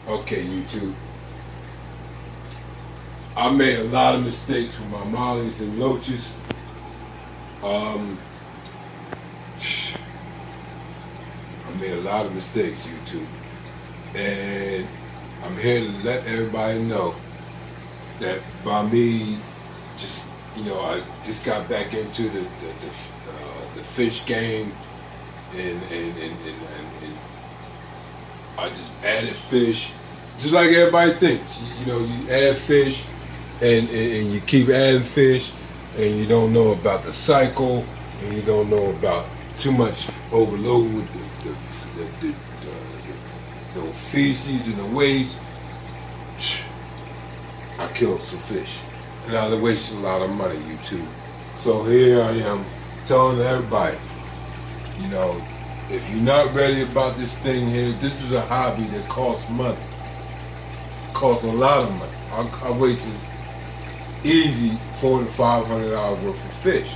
Okay, YouTube. I made a lot of mistakes with my mollies and loaches. I made a lot of mistakes, YouTube. And I'm here to let everybody know that by me I just got back into the fish game and I just added fish. Just like everybody thinks, you add fish and you keep adding fish and you don't know about the cycle and you don't know about too much overload with the feces and the waste. I killed some fish and I wasted a lot of money, YouTube. So here I am telling everybody, if you're not ready about this thing here, this is a hobby that costs money. Costs a lot of money. I wasted easy $400 to $500 worth of fish,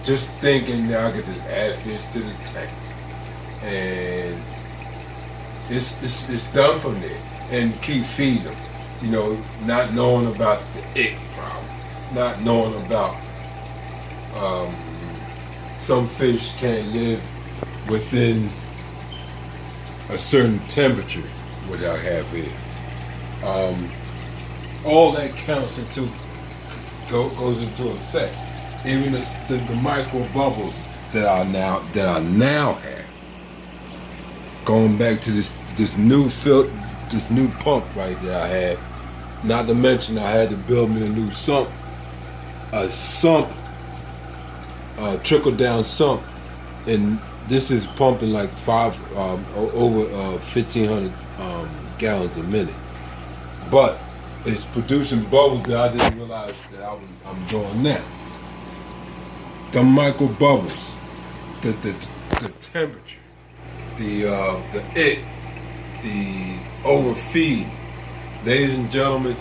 just thinking that I could just add fish to the tank, and it's done from there. And keep feeding them, not knowing about the ick problem, not knowing about some fish can't live within a certain temperature, which I have here. All that counts into goes into effect. Even the micro bubbles that I now have. Going back to this new pump right there I had. Not to mention I had to build me a new sump, trickle down sump, and this is pumping like over 1,500 gallons a minute. But it's producing bubbles that I didn't realize that I'm doing now. The micro bubbles, the temperature, the ick, the overfeed. Ladies and gentlemen,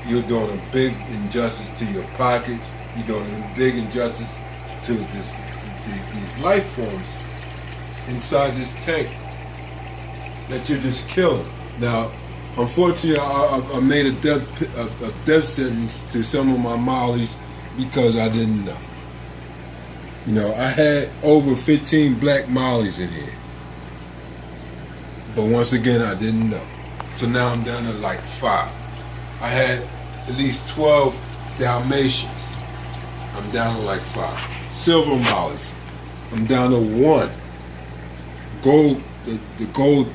you're doing a big injustice to your pockets. You're doing a big injustice to these life forms inside this tank that you're just killing. Now, unfortunately, I made a death sentence to some of my mollies because I didn't know. I had over 15 black mollies in here, but once again, I didn't know. So now I'm down to like 5. I had at least 12 Dalmatians. I'm down to like 5. Silver mollies. I'm down to 1. Gold, the gold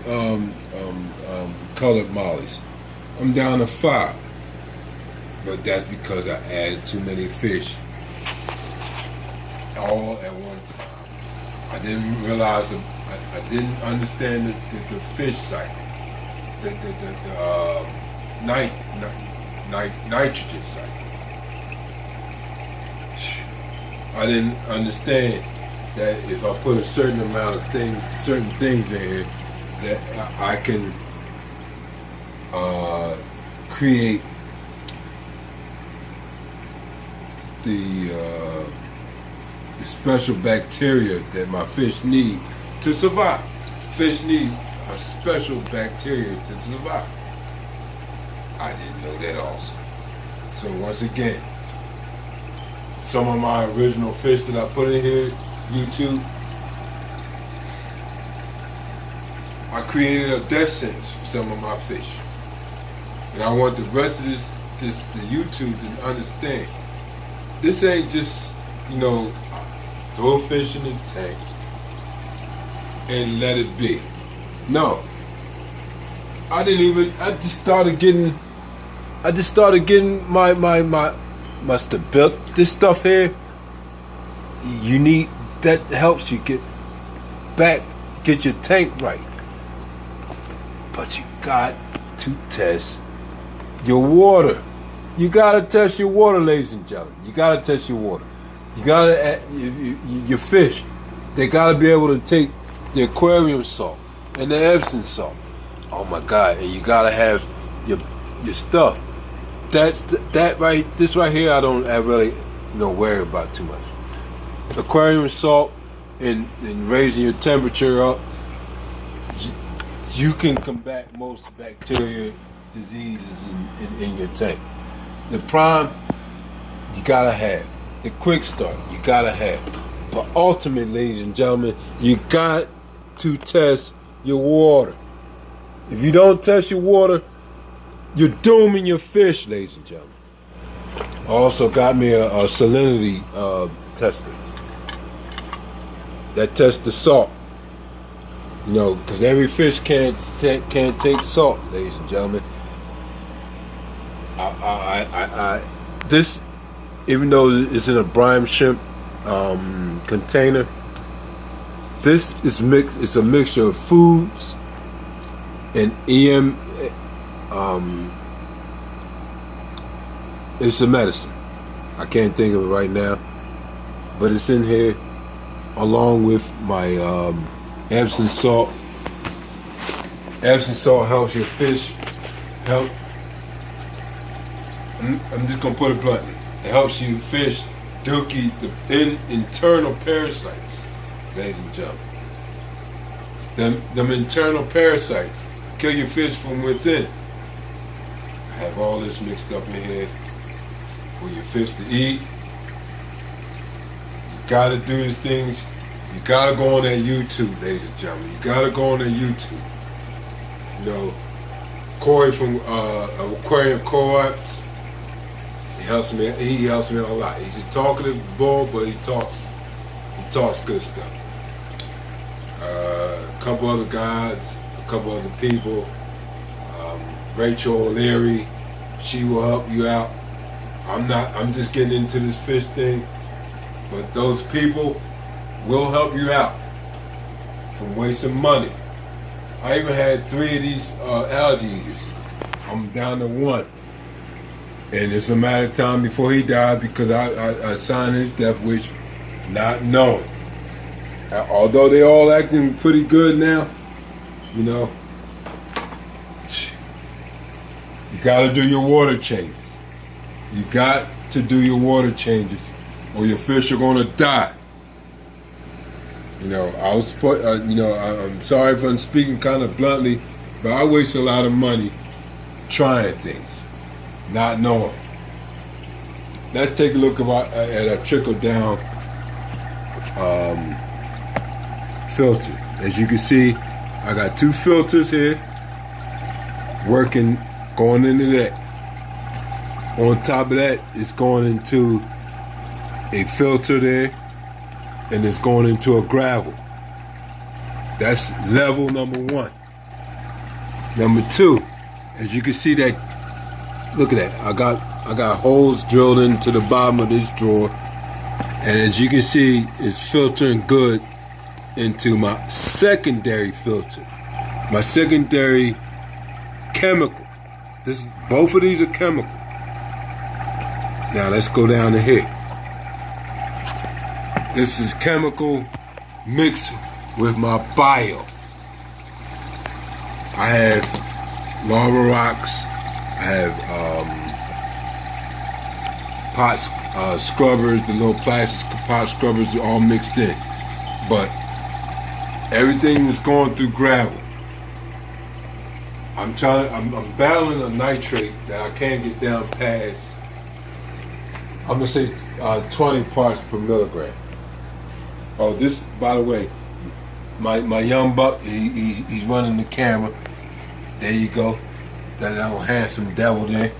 colored mollies. I'm down to 5. But that's because I added too many fish all at one time. I didn't realize, I didn't understand the fish cycle, the nitrogen cycle. I didn't understand that if I put a certain amount of certain things in here, that I can create the special bacteria that my fish need to survive. Fish need a special bacteria to survive. I didn't know that also. So once again, some of my original fish that I put in here, YouTube, I created a death sentence for some of my fish. And I want the rest of the YouTube to understand. This ain't just, throw fish in the tank and let it be. No. I just started getting my stability. This stuff here, you need, that helps you get your tank right. But you got to test your water. You gotta test your water, ladies and gentlemen. You gotta test your water. You gotta, your fish, they gotta be able to take the aquarium salt and the Epsom salt. Oh my God! And you gotta have your stuff. This right here, I really worry about too much. Aquarium salt and raising your temperature up. you can combat most bacteria diseases in your tank. The prime, you gotta have. The quick start, you gotta have. But ultimately, ladies and gentlemen, you got to test your water. If you don't test your water, you're dooming your fish, ladies and gentlemen. I also got me a salinity tester that tests the salt. You know, because every fish can't take salt, ladies and gentlemen. This, even though it's in a brine shrimp container, this is mixed. It's a mixture of foods and it's a medicine. I can't think of it right now, but it's in here along with my Epsom salt. Epsom salt helps your fish. I'm just gonna put it bluntly. It helps you fish dookie the internal parasites, ladies and gentlemen. Them internal parasites kill your fish from within. I have all this mixed up in here for your fish to eat. You gotta do these things. You gotta go on that YouTube, ladies and gentlemen. You gotta go on that YouTube. You know, Corey from Aquarium Co-ops. He helps me a lot. He's a talkative boy, but he talks good stuff. A couple other guys, a couple other people. Rachel O'Leary, she will help you out. I'm just getting into this fish thing, but those people will help you out from wasting money. I even had 3 of these algae eaters. I'm down to 1. And it's a matter of time before he died because I signed his death wish not knowing. Although they all acting pretty good now, you know, you gotta do your water changes. You got to do your water changes or your fish are gonna die. You know, I'm sorry if I'm speaking kind of bluntly, but I waste a lot of money trying things, not knowing. Let's take a look at a trickle down filter. As you can see, I got 2 filters here working, going into that. On top of that, it's going into a filter there, and it's going into a gravel. That's level number 1. Number 2, as you can see that, look at that. I got holes drilled into the bottom of this drawer, and as you can see, it's filtering good into my secondary filter. My secondary chemical. Both of these are chemical. Now let's go down to here. This is chemical mixed with my bio. I have lava rocks. I have pot scrubbers, the little plastic pot scrubbers are all mixed in. But everything is going through gravel. I'm battling a nitrate that I can't get down past, I'm gonna say 20 parts per milligram. Oh, this, by the way, my young buck, he's running the camera. There you go. That little handsome devil there.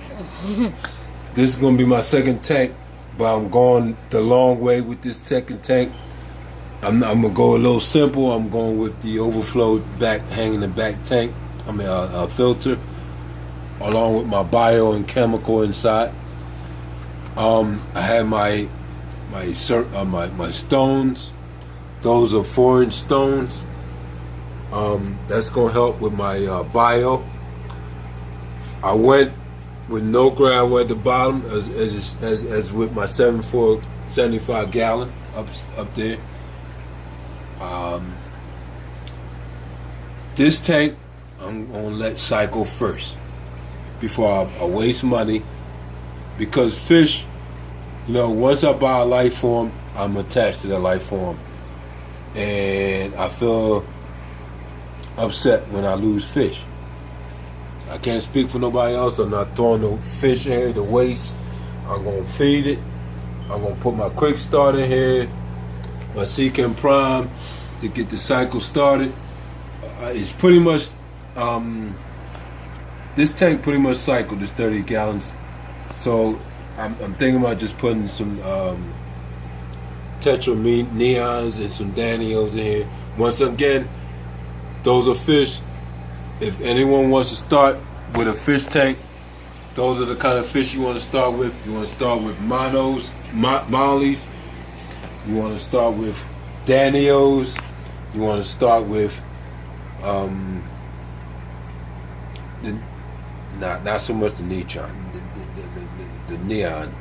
This is gonna be my second tank, but I'm going the long way with this second tank. I'm gonna go a little simple. I'm going with the overflow back, hanging the back tank. I mean a filter, along with my bio and chemical inside. I have my stones. Those are 4-inch stones. That's gonna help with my bio. I went with no gravel at the bottom, as with my 75 gallon up there. This tank I'm gonna let cycle first before I waste money, because fish, you know, once I buy a life form, I'm attached to the life form, and I feel upset when I lose fish. I can't speak for nobody else. I'm not throwing no fish in here to waste. I'm going to feed it. I'm going to put my quick start in here, my Seek and Prime to get the cycle started. It's pretty much, this tank pretty much cycled, this 30 gallons. So I'm thinking about just putting some Tetra Neons and some Daniels in here. Once again, those are fish. If anyone wants to start with a fish tank, those are the kind of fish you want to start with. You want to start with monos, mollies. You want to start with Daniels. You want to start with not so much the neutron, the neon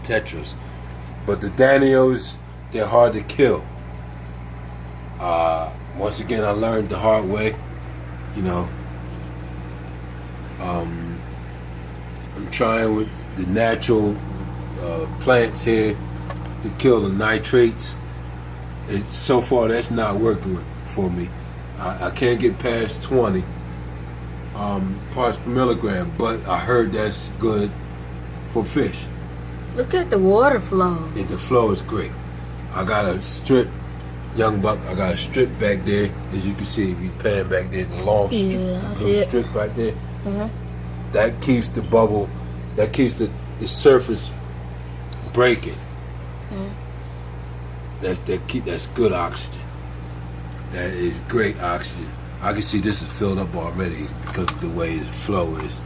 tetras, but the Daniels. They're hard to kill. Once again, I learned the hard way. You know, I'm trying with the natural plants here to kill the nitrates. So far, that's not working for me. I can't get past 20 parts per milligram, but I heard that's good for fish. Look at the water flow. The flow is great. I got a strip, young buck. I got a strip back there, as you can see if you pan back there, the long strip, the blue strip right there. Mm-hmm. That keeps the bubble, that keeps the surface breaking. Mm-hmm. That's good oxygen. That is great oxygen. I can see this is filled up already because of the way the flow is.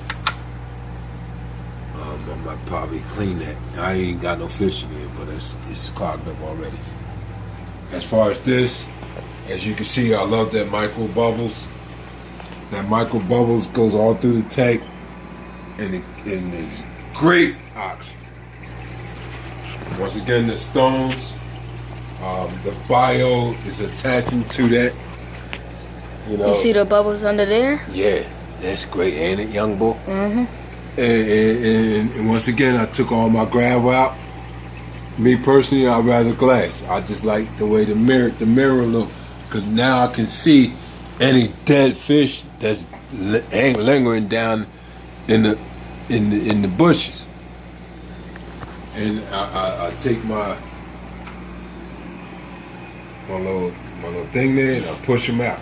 I might probably clean that. I ain't got no fish in here, but it's clogged up already. As far as this, as you can see, I love that micro bubbles. That micro bubbles goes all through the tank, and it's great oxygen. Once again, the stones, the bio is attaching to that. You see the bubbles under there? Yeah, that's great, ain't it, young boy? Mm-hmm. And once again, I took all my gravel out. Me personally, I'd rather glass. I just like the way the mirror look, because now I can see any dead fish that's lingering down in the bushes. And I take my little thing there and I push them out.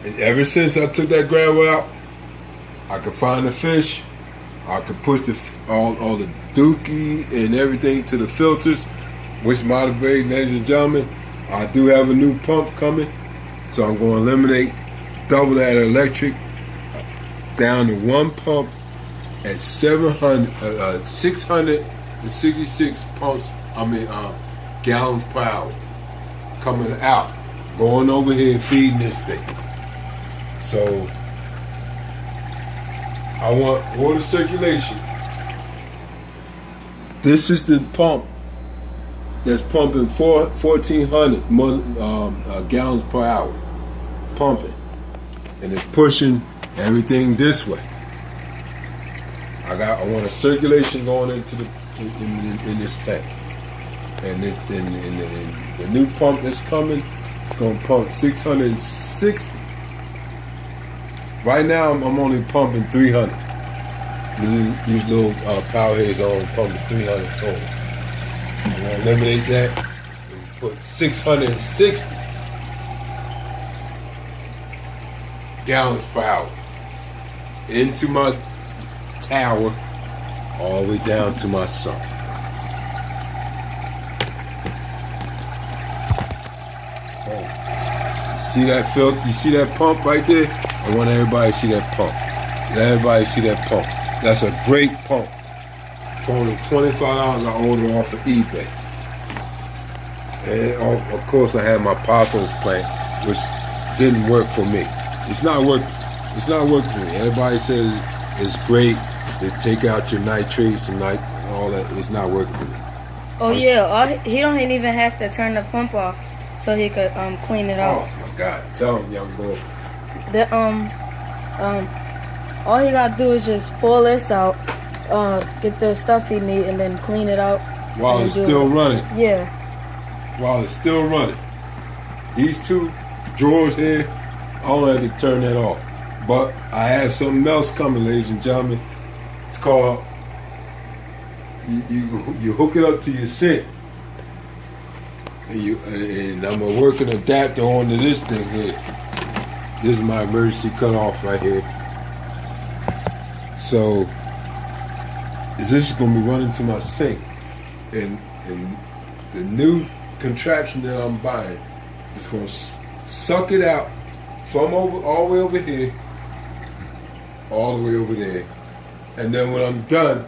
And ever since I took that gravel out, I could find the fish. I could push all the dookie and everything to the filters, which motivates, ladies and gentlemen, I do have a new pump coming, so I'm going to eliminate double that electric down to one pump at 666 gallons per hour coming out, going over here and feeding this thing. So I want water circulation. This is the pump that's pumping 1,400 gallons per hour, pumping, and it's pushing everything this way. I want a circulation going into in this tank, and the new pump that's coming, it's going to pump 660. Right now, I'm only pumping 300. These little power heads are only pumping 300 total. I'm going to eliminate that and put 660 gallons per hour into my tower, all the way down to my sump. See that filter? You see that pump right there? I want everybody to see that pump. Let everybody see that pump. That's a great pump. For only $25, I ordered off of eBay. And of course, I had my pothos plant, which didn't work for me. It's not working. It's not working for me. Everybody says it's great. They take out your nitrates and all that. It's not working for me. Oh yeah, he don't even have to turn the pump off, so he could clean it out. Oh my God! Tell him, young boy. All he gotta do is just pull this out, get the stuff he need, and then clean it out. While it's still running. Yeah. While it's still running. These two drawers here, I don't have to turn that off. But I have something else coming, ladies and gentlemen. It's called, you hook it up to your sink. And I'm gonna work an adapter onto this thing here. This is my emergency cutoff right here. So this is gonna be running to my sink, and the new contraption that I'm buying is gonna suck it out from all the way over here, all the way over there, and then when I'm done,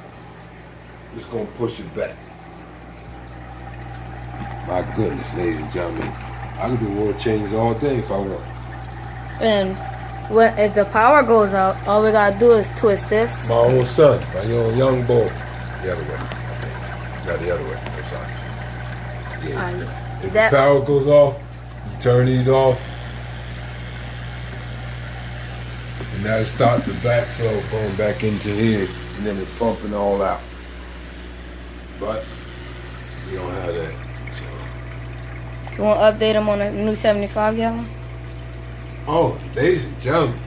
it's gonna push it back. My goodness, ladies and gentlemen, I can do oil changes all day if I want. And if the power goes out, all we gotta do is twist this. My own son, my own young boy. The other way. Okay. Not the other way. I'm sorry. Yeah. If the power goes off, you turn these off, and that'll start the backflow going back into here, and then it's pumping all out. But we don't have that. You want to update them on a new 75 gallon? Oh, ladies and gentlemen,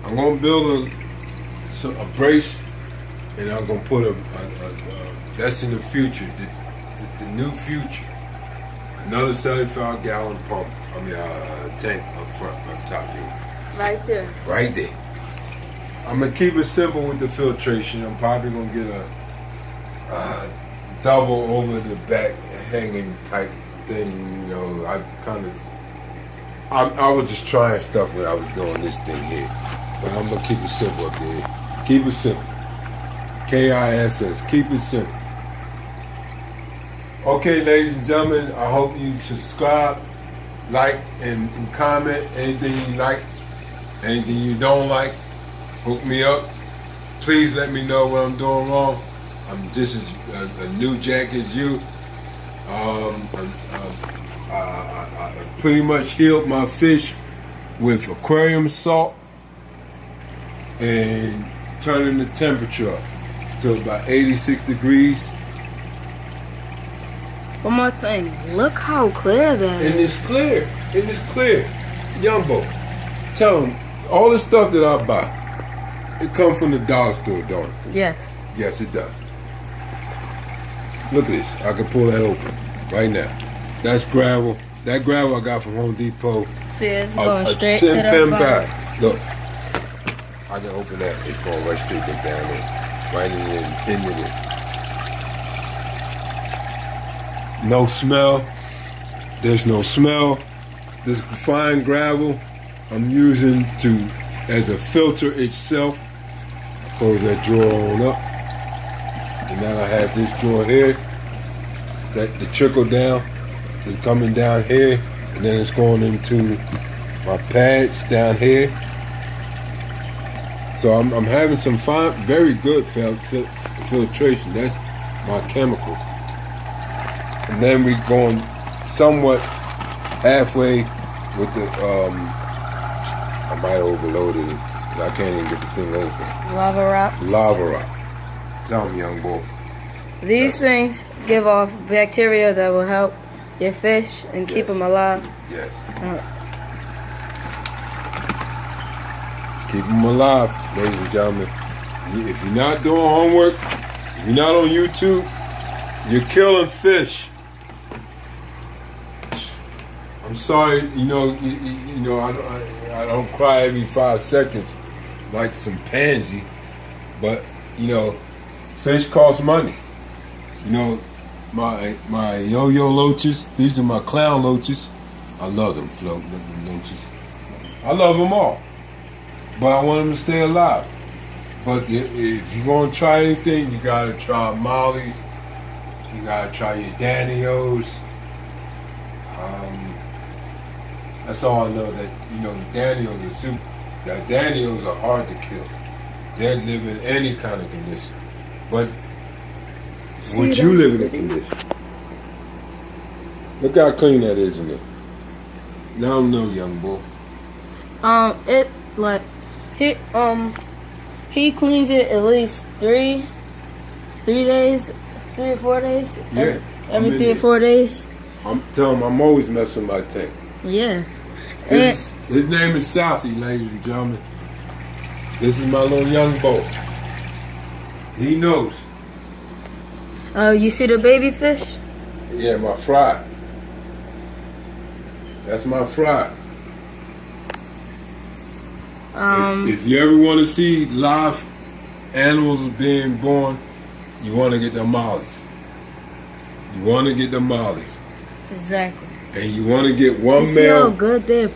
I'm gonna build a brace, and I'm gonna put a that's in the future, the new future. Another 75 gallon pump. I mean, tank up front, up top here. Right there. Right there. I'm gonna keep it simple with the filtration. I'm probably gonna get a double over the back hanging type thing. You know, I was just trying stuff when I was doing this thing here, but I'm gonna keep it simple up there. Keep it simple. KISS. Keep it simple. Okay, ladies and gentlemen, I hope you subscribe, like, and comment anything you like, anything you don't like. Hook me up. Please let me know what I'm doing wrong. I'm just as a new jack as you. I pretty much healed my fish with aquarium salt and turning the temperature up to about 86 degrees. One more thing. Look how clear that is. And it's clear. It is clear. Yumbo, tell them all the stuff that I buy, it comes from the dollar store, don't it? Yes. Yes, it does. Look at this. I can pull that open right now. That's gravel. That gravel I got from Home Depot. See, it's going straight to the 10-pin bottom. bag. Look. I can open that. It's going right straight down there. Right into it. No smell. There's no smell. This fine gravel I'm using as a filter itself. Close that drawer on up. And now I have this drawer here. That the trickle down is coming down here, and then it's going into my pads down here. So I'm having some fine, very good filtration. That's my chemical. And then we're going somewhat halfway with the, I might have overloaded it, because I can't even get the thing open. Lava rocks. Lava rock. Tell me, young boy. These things give off bacteria that will help your fish and keep them alive. Yes. Keep them alive, ladies and gentlemen. If you're not doing homework, if you're not on YouTube, you're killing fish. I'm sorry, you know, I don't cry every 5 seconds like some pansy, but you know, fish cost money. You know, my yo-yo loaches, these are my clown loaches. I love them loaches. I love them all. But I want them to stay alive. But if you're going to try anything, you got to try Mollies. You got to try your Danios. That's all I know, that, you know, the Danios are super. The Danios are hard to kill. They live in any kind of condition. But would you live in a condition? Look how clean that is in there. Now I know, young boy. He cleans it at least 3 days, 3 or 4 days. Yeah. Every 3 or 4 days. I'm telling him I'm always messing with my tank. Yeah. His name is Southie, ladies and gentlemen. This is my little young boy. He knows. You see the baby fish? Yeah, my fry. That's my fry. If you ever want to see live animals being born, you want to get the mollies. You want to get the mollies. Exactly. And you want to get one you male. See how good they're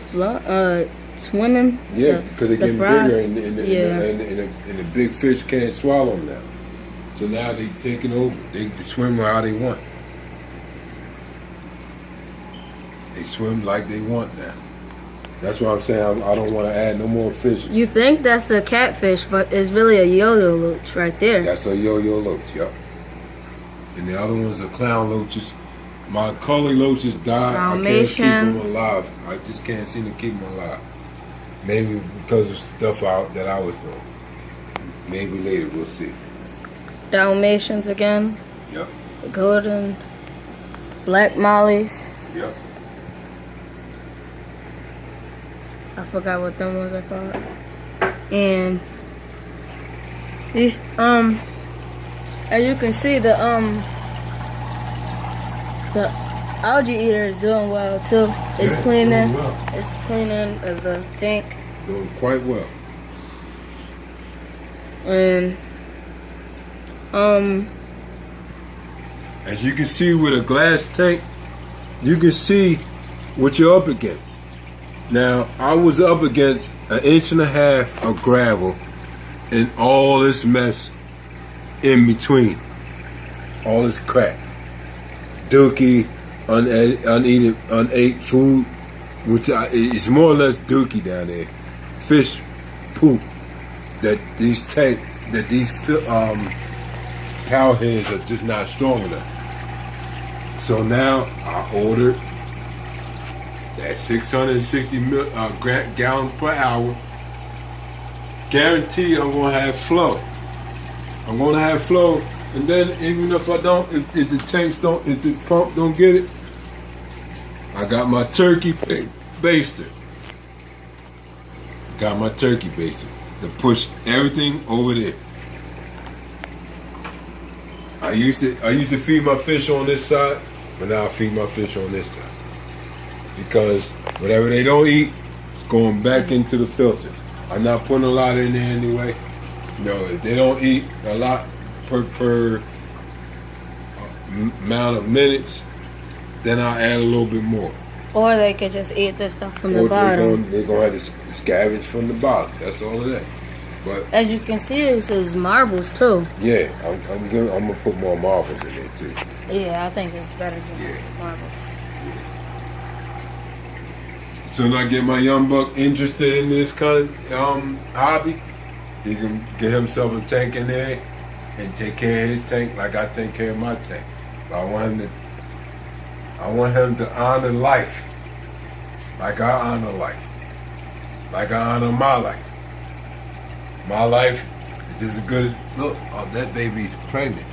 swimming? Yeah, because they're getting fry? bigger and the big fish can't swallow them now. So now they're taking over. They swim how they want. They swim like they want now. That's why I'm saying I don't want to add no more fish. You think that's a catfish, but it's really a yo-yo loach right there. That's a yo-yo loach, yep. And the other ones are clown loaches. My collie loaches died. I can't keep them alive. I just can't seem to keep them alive. Maybe because of stuff that I was doing. Maybe later, we'll see. Dalmatians again. Yep. Golden. Black mollies. Yep. I forgot what them ones are called. And these as you can see the algae eater is doing well too. It's cleaning. Well. It's cleaning the tank. Doing quite well. And as you can see with a glass tank, you can see what you're up against. Now, I was up against 1.5 inches of gravel and all this mess in between. All this crap. Dookie, unate food, which is more or less dookie down there. Fish poop that these cow heads are just not strong enough. So now I ordered at 660 gallons per hour. Guarantee I'm gonna have flow. I'm gonna have flow, and then even if I don't, if the tanks don't, if the pump don't get it, I got my turkey baster. Got my turkey baster to push everything over there. I used to feed my fish on this side, but now I feed my fish on this side. Because whatever they don't eat, it's going back into the filter. I'm not putting a lot in there anyway. You know, if they don't eat a lot per amount of minutes, then I'll add a little bit more. Or they could just eat the stuff from the bottom. They're going to have to scavenge from the bottom. That's all of that. But as you can see, this is marbles too. Yeah, I'm gonna put more marbles in there too. Yeah, I think it's better than marbles. Soon I get my young buck interested in this kind of hobby, he can get himself a tank in there and take care of his tank like I take care of my tank. But I want him to honor life like I honor life, like I honor my life. My life is just as good as, look, oh, that baby's pregnant.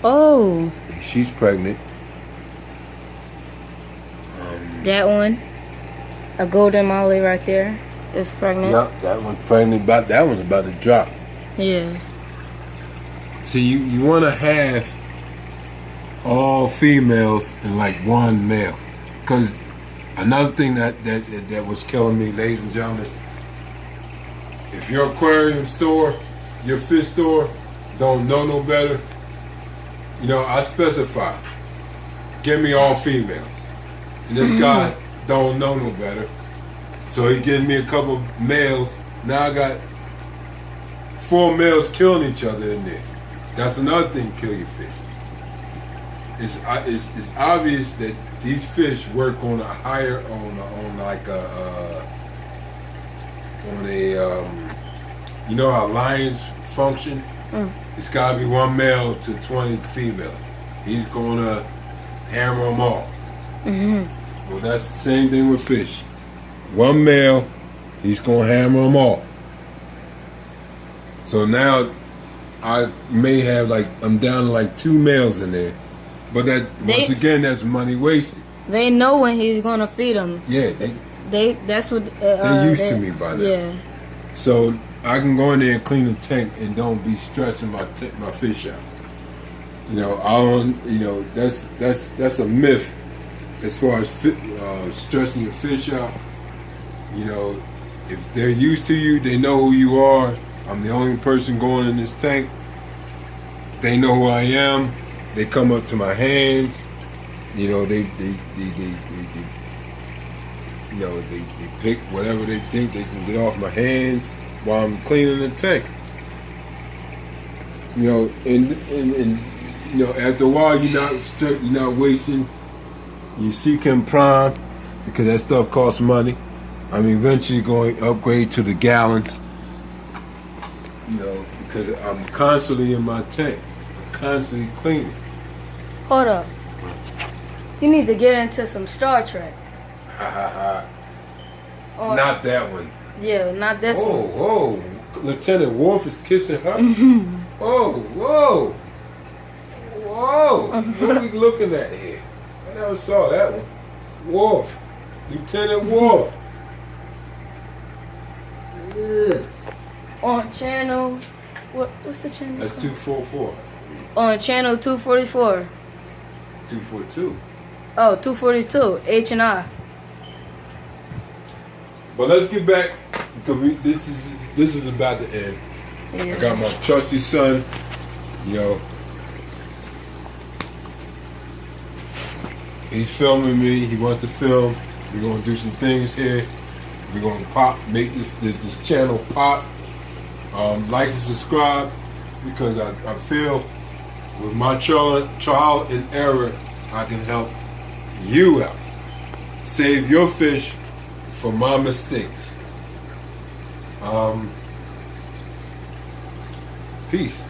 Oh. She's pregnant. That one, a golden molly right there, is pregnant. Yep, that one's pregnant. That one's about to drop. Yeah. See, you want to have all females and like one male. Because another thing that was killing me, ladies and gentlemen, if your aquarium store, your fish store, don't know no better, you know, I specify, give me all females. And this guy don't know no better. So he gives me a couple of males. Now I got 4 males killing each other in there. That's another thing, kill your fish. It's obvious that these fish work on a higher, you know how lions function? It's got to be 1 male to 20 females. He's going to hammer them all. Well, that's the same thing with fish. 1 male, he's going to hammer them all. So now I may have I'm down to 2 males in there. But once again, that's money wasted. They know when he's going to feed them. Yeah, That's what They're used to me by now. Yeah. So I can go in there and clean the tank and don't be stressing my fish out. You know, I don't. You know, that's a myth as far as stressing your fish out. You know, if they're used to you, they know who you are. I'm the only person going in this tank. They know who I am. They come up to my hands. You know, they pick whatever they think they can get off my hands while I'm cleaning the tank. You know, and you know, after a while, you're not wasting. You seek him prime because that stuff costs money. I'm eventually going to upgrade to the gallons. You know, because I'm constantly in my tank. I'm constantly cleaning. Hold up. You need to get into some Star Trek. Ha ha ha. Not that one. Yeah, not this one. Oh, Lieutenant Worf is kissing her. Oh, whoa. What are we looking at here? I never saw that one. Worf. Lieutenant Worf. On channel, what's the channel? That's 244. On channel 244. 242. Oh, 242. H&I. But let's get back because this is about to end. Yeah. I got my trusty son. You know, he's filming me. He wants to film. We're gonna do some things here. We're gonna make this channel pop. Like and subscribe because I feel with my trial and error, I can help you out. Save your fish from my mistakes. Peace.